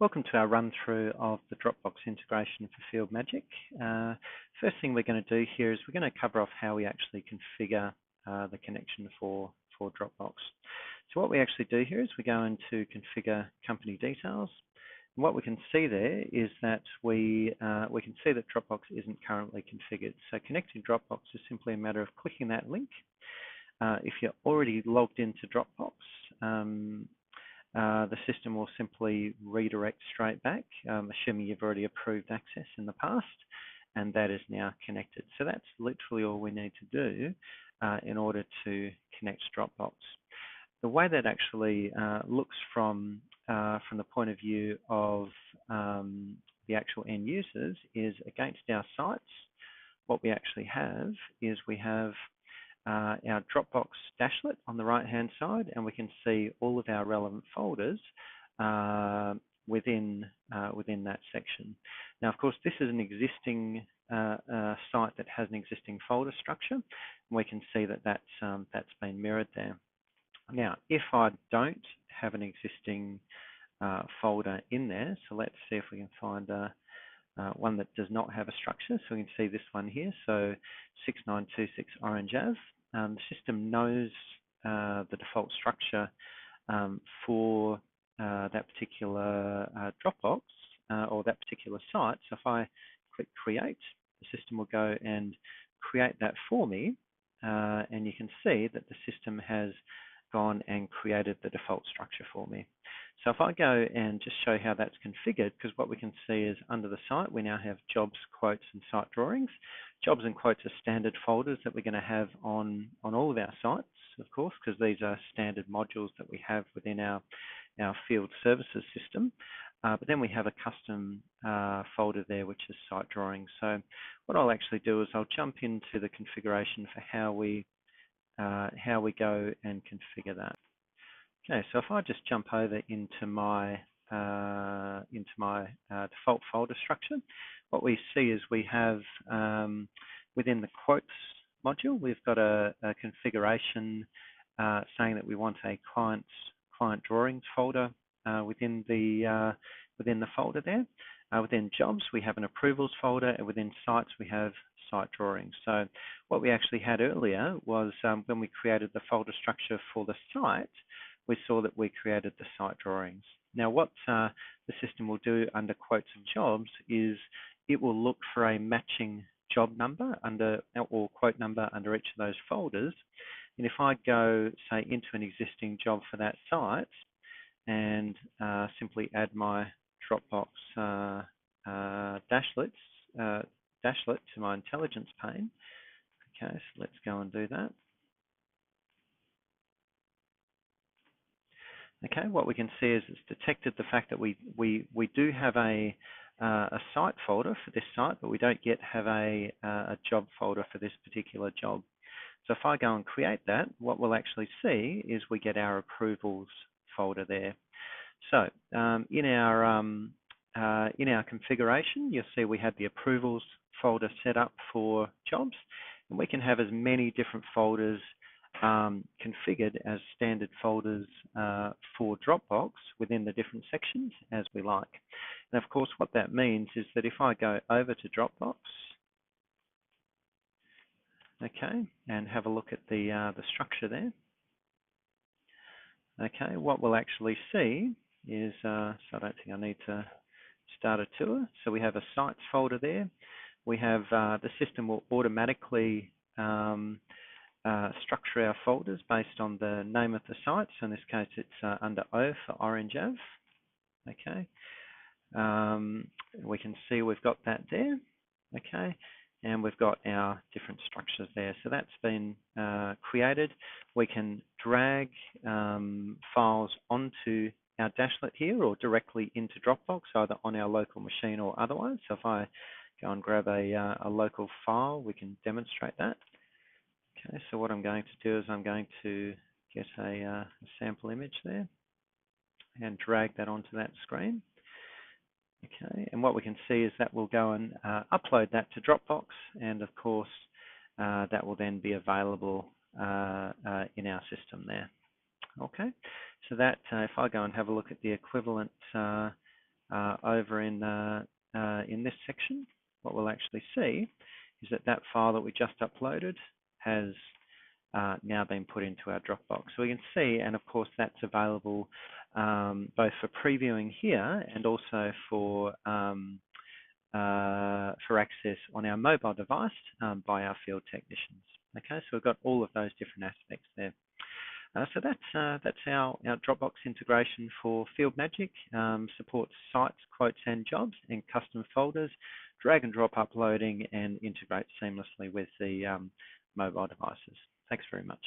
Welcome to our run-through of the Dropbox integration for Fieldmagic. First thing we're going to do here is we're going to cover off how we actually configure the connection for Dropbox. So what we actually do here is we go into configure company details. And what we can see there is that we can see that Dropbox isn't currently configured. So connecting Dropbox is simply a matter of clicking that link. If you're already logged into Dropbox, the system will simply redirect straight back, assuming you've already approved access in the past, and that is now connected. So that's literally all we need to do in order to connect Dropbox. The way that actually looks from the point of view of the actual end users is against our sites. What we actually have is we have our Dropbox dashlet on the right-hand side, and we can see all of our relevant folders within that section. Now, of course, this is an existing site that has an existing folder structure, and we can see that that's been mirrored there. Now, if I don't have an existing folder in there, so let's see if we can find one that does not have a structure. So we can see this one here, so 6926 Orange Ave. The system knows the default structure for that particular Dropbox or that particular site. So if I click Create, the system will go and create that for me, and you can see that the system has gone and created the default structure for me. So if I go and just show how that's configured, because what we can see is under the site we now have jobs, quotes, and site drawings. Jobs and quotes are standard folders that we're going to have on all of our sites, of course, because these are standard modules that we have within our field services system. But then we have a custom folder there, which is site drawings. So what I'll actually do is I'll jump into the configuration for how we go and configure that. Okay, so if I just jump over into my default folder structure, what we see is we have within the quotes module, we've got a configuration saying that we want a client drawings folder within the folder there. Within jobs, we have an approvals folder, and within sites, we have site drawings. So what we actually had earlier was when we created the folder structure for the site, we saw that we created the site drawings. Now what the system will do under quotes and jobs is it will look for a matching job number or quote number under each of those folders. And if I go, say, into an existing job for that site and simply add my Dropbox dashlet to my intelligence pane. Okay, so let's go and do that. Okay, what we can see is it's detected the fact that we do have a site folder for this site, but we don't yet have a job folder for this particular job. So if I go and create that, what we'll actually see is we get our approvals folder there. So in our configuration, you'll see we have the approvals folder set up for jobs, and we can have as many different folders configured as standard folders for Dropbox within the different sections as we like. And of course, what that means is that if I go over to Dropbox, okay, and have a look at the structure there, okay, what we'll actually see is, so I don't think I need to start a tour. So we have a sites folder there. We have the system will automatically structure our folders based on the name of the site. So in this case, it's under O for Orange Ave. Okay. We can see we've got that there. Okay. And we've got our different structures there. So that's been created. We can drag files onto our dashlet here or directly into Dropbox, either on our local machine or otherwise. So if I go and grab a local file, we can demonstrate that. Okay, so what I'm going to do is I'm going to get a sample image there and drag that onto that screen. Okay, and what we can see is that we'll go and upload that to Dropbox, and of course that will then be available in our system there. Okay, so that if I go and have a look at the equivalent over in this section, what we'll actually see is that that file that we just uploaded has now been put into our Dropbox. So we can see, and of course that's available both for previewing here and also for access on our mobile device by our field technicians. Okay, so we've got all of those different aspects there. So that's our Dropbox integration for Fieldmagic. Supports sites, quotes and jobs and custom folders, drag and drop uploading, and integrates seamlessly with the mobile devices. Thanks very much.